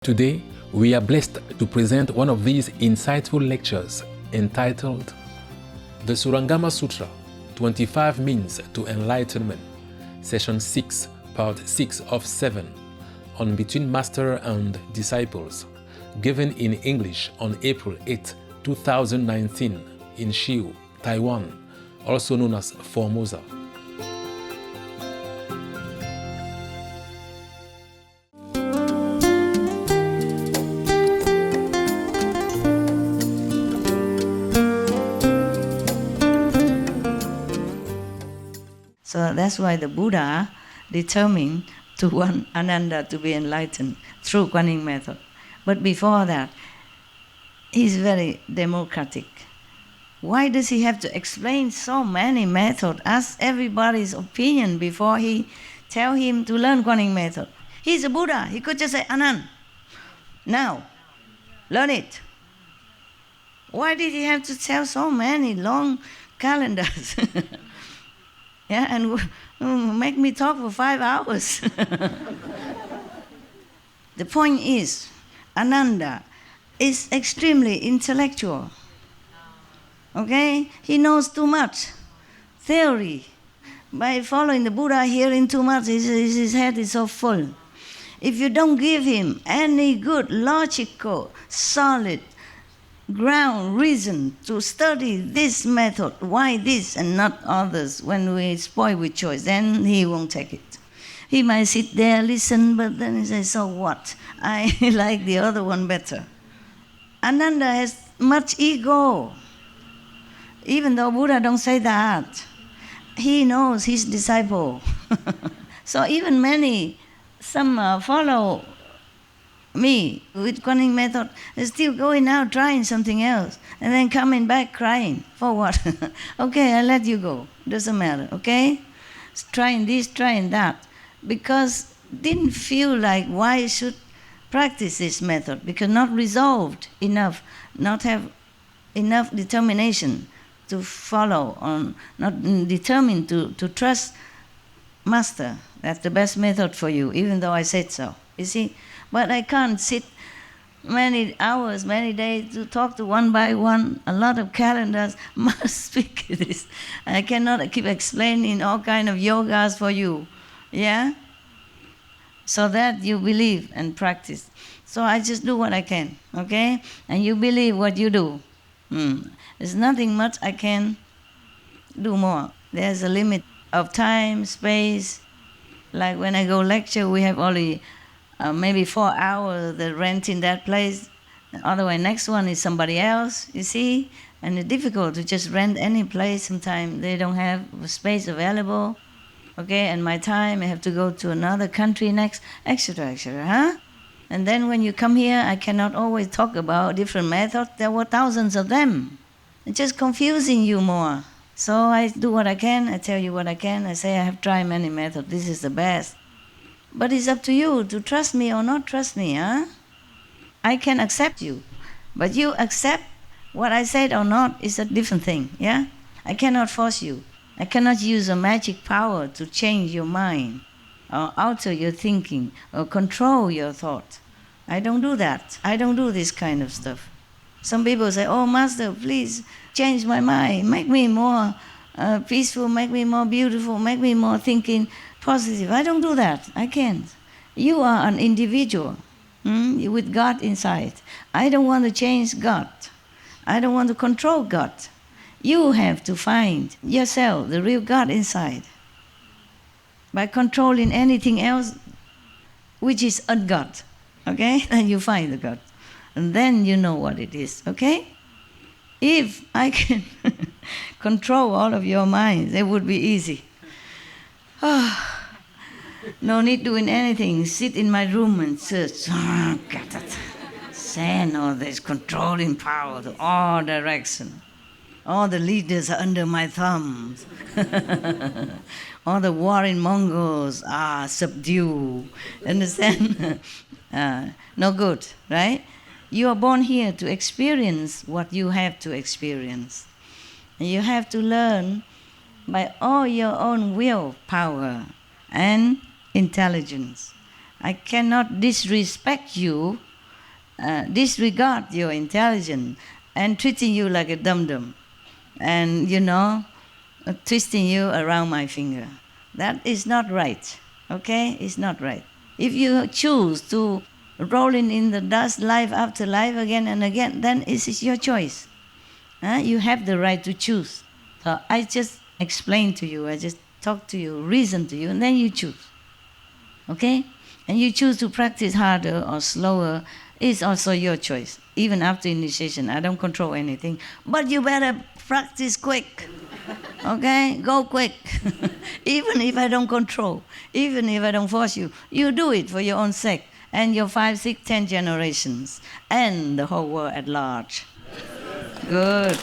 Today, we are blessed to present one of these insightful lectures entitled The Surangama Sutra, 25 Means to Enlightenment, Session 6, Part 6 of 7, on Between Master and Disciples, given in English on April 8, 2019 in Shiu, Taiwan, also known as Formosa. So that's why the Buddha determined to want Ananda to be enlightened through Guanyin method. But before that, he's very democratic. Why does he have to explain so many methods? Ask everybody's opinion before he tell him to learn Guanyin method. He's a Buddha. He could just say, Anand, now, learn it. Why did he have to tell so many long calendars? Yeah, and make me talk for 5 hours. The point is, Ananda is extremely intellectual. Okay? He knows too much theory. By following the Buddha, hearing too much, his head is so full. If you don't give him any good, logical, solid ground reason to study this method, why this and not others, when we spoil with choice, then he won't take it. He might sit there, listen, but then he says, so what? I like the other one better. Ananda has much ego. Even though Buddha don't say that, he knows his disciple. So even some follow me with Guanyin method is still going out trying something else and then coming back crying. For what? Okay, I let you go. Doesn't matter, okay? Trying this, trying that. Because didn't feel like why should practice this method, because not resolved enough, not have enough determination to follow on, not determined to trust Master. That's the best method for you, even though I said so. You see? But I can't sit many hours, many days to talk to one by one, a lot of calendars, must speak this. I cannot keep explaining all kind of yogas for you, yeah? So that you believe and practice. So I just do what I can, okay? And you believe what you do. There's nothing much I can do more. There's a limit of time, space. Like when I go lecture, we have only maybe 4 hours the rent in that place. Otherwise, next one is somebody else, you see? And it's difficult to just rent any place. Sometimes they don't have space available. Okay, and my time, I have to go to another country next, etc., etc., huh? And then when you come here, I cannot always talk about different methods. There were thousands of them. It's just confusing you more. So I do what I can, I tell you what I can, I say I have tried many methods, this is the best. But it's up to you to trust me or not trust me, huh? I can accept you, but you accept what I said or not is a different thing, yeah? I cannot force you. I cannot use a magic power to change your mind or alter your thinking or control your thought. I don't do that. I don't do this kind of stuff. Some people say, oh, Master, please change my mind, make me more peaceful, make me more beautiful, make me more thinking positive. I don't do that. I can't. You are an individual with God inside. I don't want to change God. I don't want to control God. You have to find yourself, the real God inside. By controlling anything else which is a God, okay? Then you find the God. And then you know what it is, okay? If I can control all of your minds, it would be easy. No need doing anything. Sit in my room and search. Send all this controlling power to all directions. All the leaders are under my thumbs. All the warring Mongols are subdued. Understand? No good, right? You are born here to experience what you have to experience. And you have to learn by all your own will power and intelligence. I cannot disrespect you disregard your intelligence and treating you like a dum-dum and, twisting you around my finger. That is not right, okay? It's not right. If you choose to rolling in the dust life after life again and again, then it is your choice. You have the right to choose. So I just explain to you, I just talk to you, reason to you, and then you choose. Okay? And you choose to practice harder or slower, it's also your choice. Even after initiation, I don't control anything. But you better practice quick. Okay? Go quick. Even if I don't control, even if I don't force you, you do it for your own sake and your 5, 6, 10 generations and the whole world at large. Good.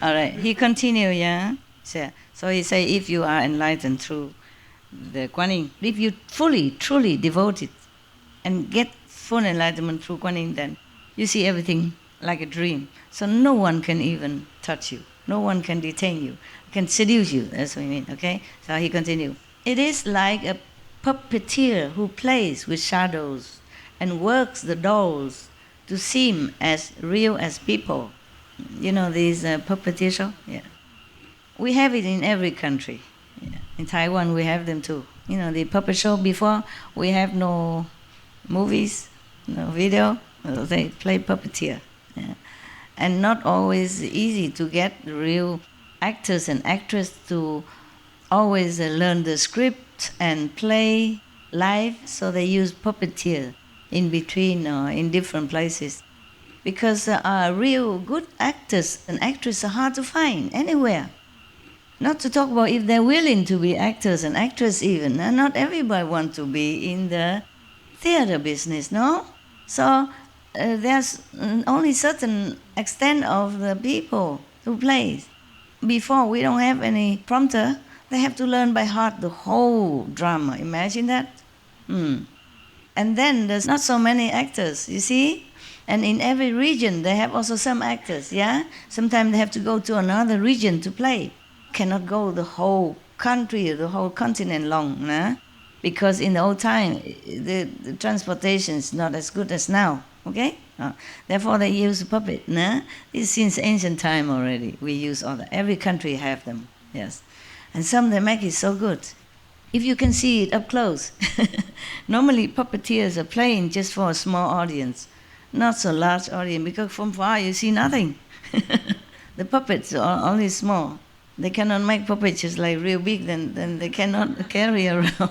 All right, he continued, yeah? So he said, if you are enlightened through the Kuan Yin, if you fully, truly devoted and get full enlightenment through Kuan Yin, then you see everything like a dream. So no one can even touch you. No one can detain you, can seduce you. That's what I mean, okay? So he continued. It is like a puppeteer who plays with shadows and works the dolls to seem as real as people. You know these puppeteer show? Yeah. We have it in every country. Yeah. In Taiwan, we have them too. You know, the puppet show before, we have no movies, no video. They play puppeteer. Yeah. And not always easy to get real actors and actresses to always learn the script and play live, so they use puppeteer in between or in different places. Because real good actors and actresses are hard to find anywhere. Not to talk about if they're willing to be actors and actresses even. And not everybody wants to be in the theater business, no? So there's only certain extent of the people who play. Before, we don't have any prompter. They have to learn by heart the whole drama. Imagine that. And then there's not so many actors, you see? And in every region, they have also some actors, yeah? Sometimes they have to go to another region to play. Cannot go the whole country, the whole continent long, nah? Because in the old time, the transportation is not as good as now, okay? Therefore, they use puppet, nah? It's since ancient time already. We use all that. Every country have them, yes. And some they make it so good. If you can see it up close. Normally, puppeteers are playing just for a small audience. Not so large audience, because from far you see nothing. The puppets are only small. They cannot make puppets just like real big, then they cannot carry around.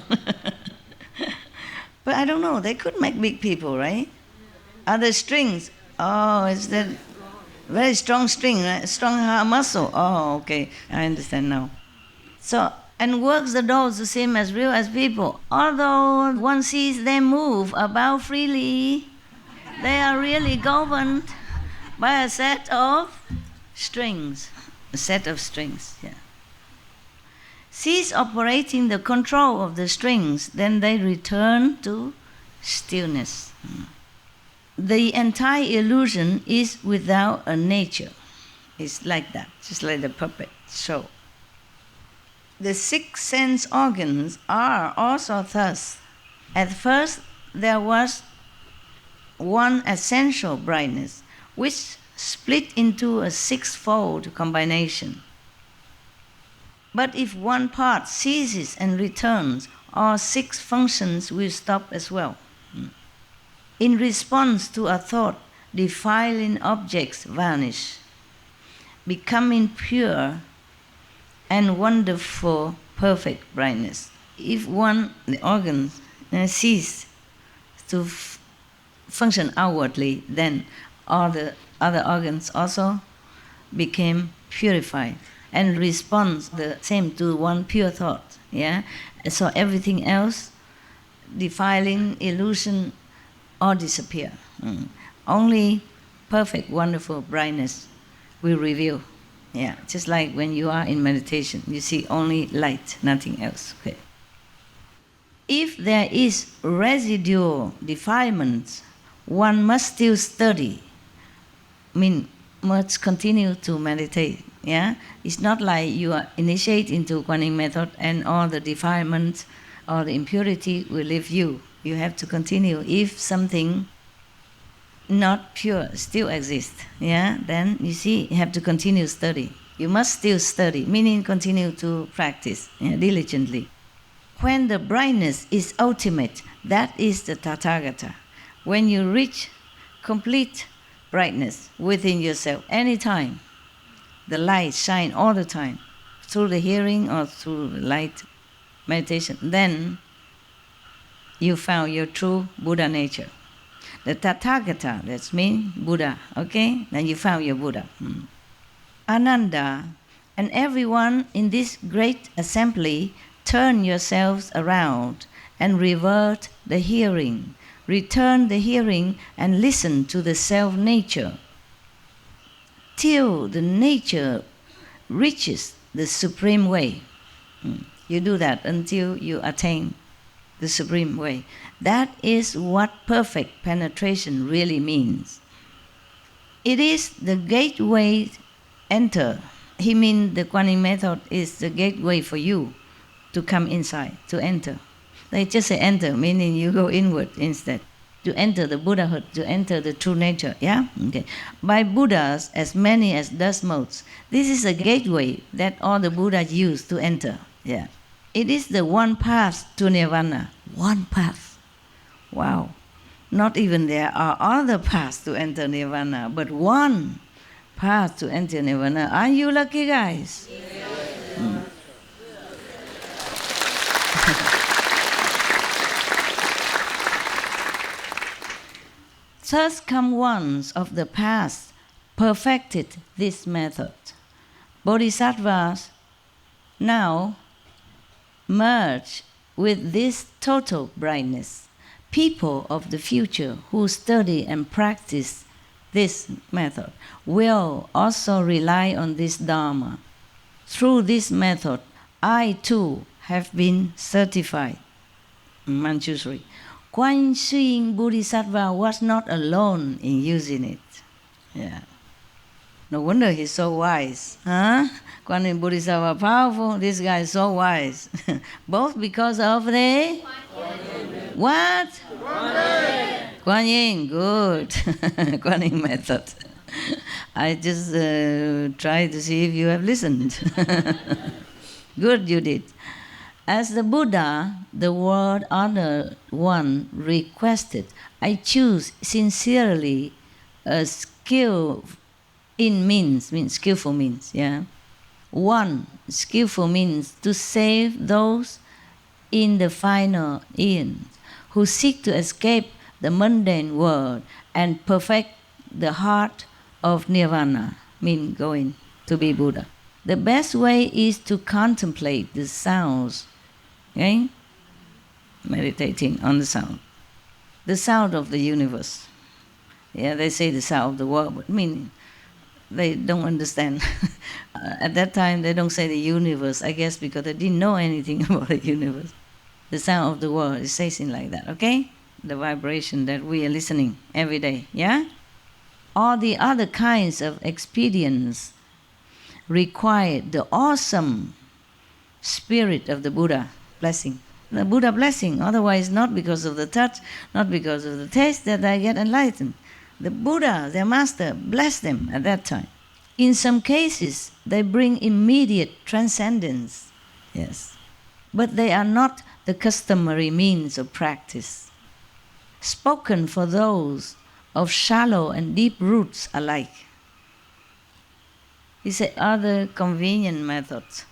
But I don't know, they could make big people, right? Are the strings? Oh, it's that very strong string, right? Strong muscle. Oh, okay, I understand now. So, and works the dolls the same as real as people. Although one sees them move about freely, they are really governed by a set of strings. A set of strings, yeah. Cease operating the control of the strings, then they return to stillness. The entire illusion is without a nature. It's like that, just like the puppet show. The 6 sense organs are also thus. At first, there was one essential brightness, which split into a 6-fold combination. But if one part ceases and returns, all 6 functions will stop as well. In response to a thought, defiling objects vanish, becoming pure and wonderful, perfect brightness. If the organs cease to function outwardly, then all the other organs also became purified and responds the same to one pure thought. Yeah, so everything else, defiling, illusion, all disappear. Only perfect, wonderful brightness will reveal. Yeah, just like when you are in meditation, you see only light, nothing else. Okay. If there is residual defilement, one must still study. Must continue to meditate Yeah, it's not like you are initiate into Guanyin method and all the defilements or the impurity will leave you. You have to continue. If something not pure still exists, yeah, then you see you have to continue study. You must still study, meaning continue to practice diligently. When the brightness is ultimate, that is the Tathagata. When you reach complete brightness within yourself, anytime, the light shine all the time, through the hearing or through the light meditation, then you found your true Buddha nature. The Tathagata, that means Buddha, okay? Then you found your Buddha. Ananda, and everyone in this great assembly, turn yourselves around and revert the hearing. Return the hearing and listen to the self-nature till the nature reaches the supreme way. You do that until you attain the supreme way. That is what perfect penetration really means. It is the gateway enter. He means the Guanyin method is the gateway for you to come inside, to enter. They just say enter, meaning you go inward instead. To enter the Buddhahood, to enter the true nature, yeah? Okay. By Buddhas, as many as dust motes. This is a gateway that all the Buddhas use to enter, yeah. It is the one path to Nirvana. One path. Wow. Not even there are other paths to enter Nirvana, but one path to enter Nirvana. Are you lucky, guys? Yes. Thus come ones of the past perfected this method. Bodhisattvas now merge with this total brightness. People of the future who study and practice this method will also rely on this Dharma. Through this method, I too have been certified. Manjushri. Guan Xing Bodhisattva was not alone in using it. Yeah. No wonder he's so wise. Huh? Guan Yin Bodhisattva powerful, this guy is so wise. Both because of the... What? Guan Yin, good. Guan Yin method. I just tried to see if you have listened. Good, you did. As the Buddha, the world honored one, requested, I choose sincerely a skill in means skillful means, yeah. One, skillful means to save those in the final end who seek to escape the mundane world and perfect the heart of Nirvana, mean going to be Buddha. The best way is to contemplate the sounds, okay? Meditating on the sound of the universe. Yeah, they say the sound of the world, but meaning they don't understand. At that time, they don't say the universe, I guess because they didn't know anything about the universe. The sound of the world, it says it like that, okay? The vibration that we are listening every day, yeah? All the other kinds of expedients require the awesome spirit of the Buddha blessing. The Buddha blessing, otherwise not because of the touch, not because of the taste that I get enlightened. The Buddha, their master, blessed them at that time. In some cases, they bring immediate transcendence, yes. But they are not the customary means of practice. Spoken for those of shallow and deep roots alike. He said other convenient methods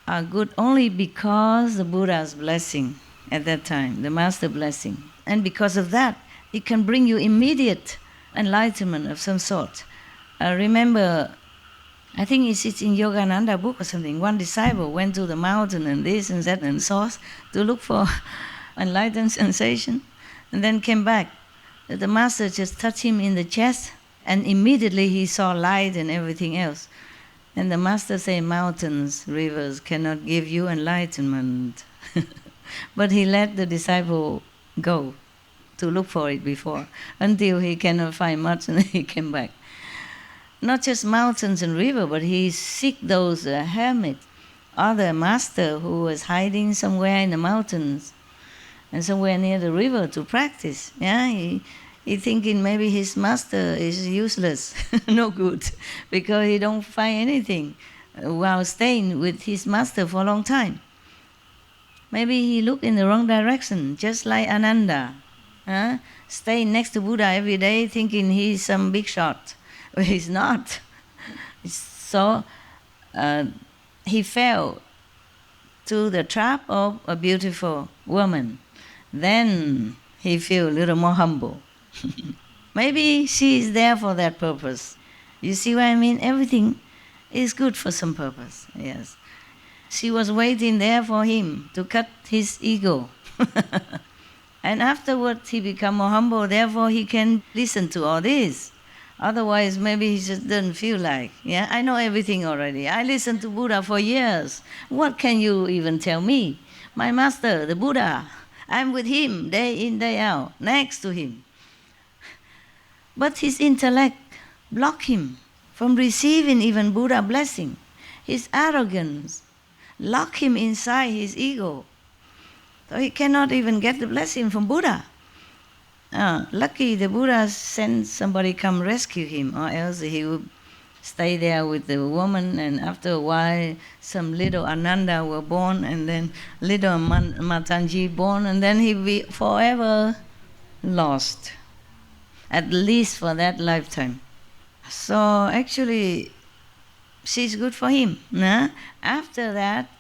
are good only because the Buddha's blessing at that time, the master blessing. And because of that, it can bring you immediate enlightenment of some sort. Remember, I think it's in Yogananda book or something, one disciple went to the mountain and this and that and so to look for enlightened sensation, and then came back. The master just touched him in the chest and immediately he saw light and everything else. And the master said, mountains, rivers cannot give you enlightenment. But he let the disciple go to look for it before, until he cannot find much and he came back. not just mountains and river, but he seek those hermits, other master who was hiding somewhere in the mountains and somewhere near the river to practice. Yeah, he thinking maybe his master is useless, no good, because he don't find anything while staying with his master for a long time. Maybe he looked in the wrong direction, just like Ananda, staying next to Buddha every day thinking he's some big shot. But he's not. So he fell to the trap of a beautiful woman. Then he feel a little more humble. Maybe she is there for that purpose. You see what I mean? Everything is good for some purpose, yes. She was waiting there for him to cut his ego. And afterwards he become more humble, therefore he can listen to all this. Otherwise maybe he just doesn't feel like, I know everything already. I listened to Buddha for years. What can you even tell me? My master, the Buddha, I'm with him day in, day out, next to him. But his intellect blocked him from receiving even Buddha blessing. His arrogance locked him inside his ego. So he cannot even get the blessing from Buddha. Lucky the Buddha sent somebody come rescue him, or else he would stay there with the woman, and after a while some little Ananda were born, and then little Matanji born, and then he'd be forever lost, at least for that lifetime. So actually she's good for him. After that,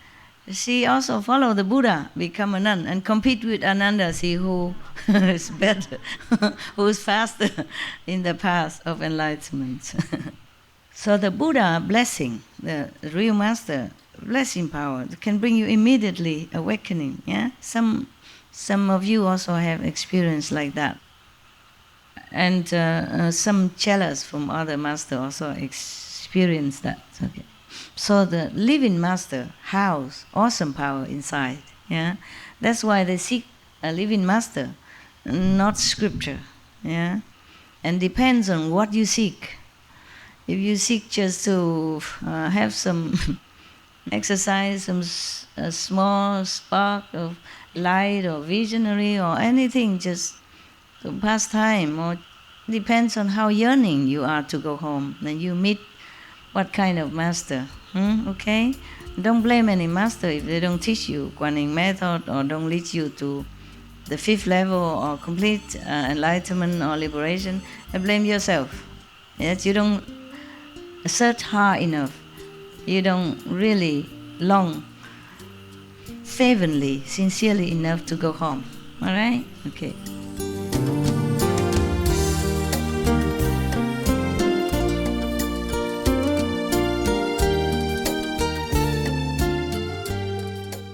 she also follow the Buddha, become a nun, and compete with Ananda, see who is better, who is faster in the path of enlightenment. So the Buddha blessing, the real master blessing power, can bring you immediately awakening. Some of you also have experience like that. And some chelas from other master also experience that. Okay. So the living master house awesome power inside. That's why they seek a living master, not scripture. And depends on what you seek. If you seek just to have some exercise, some small spark of light or visionary or anything, just to pass time, or depends on how yearning you are to go home, then you meet what kind of master. Okay? Don't blame any master if they don't teach you Guanyin method or don't lead you to the 5th level or complete enlightenment or liberation. And blame yourself. Yes, you don't search hard enough. You don't really long, fervently, sincerely enough to go home. All right? Okay.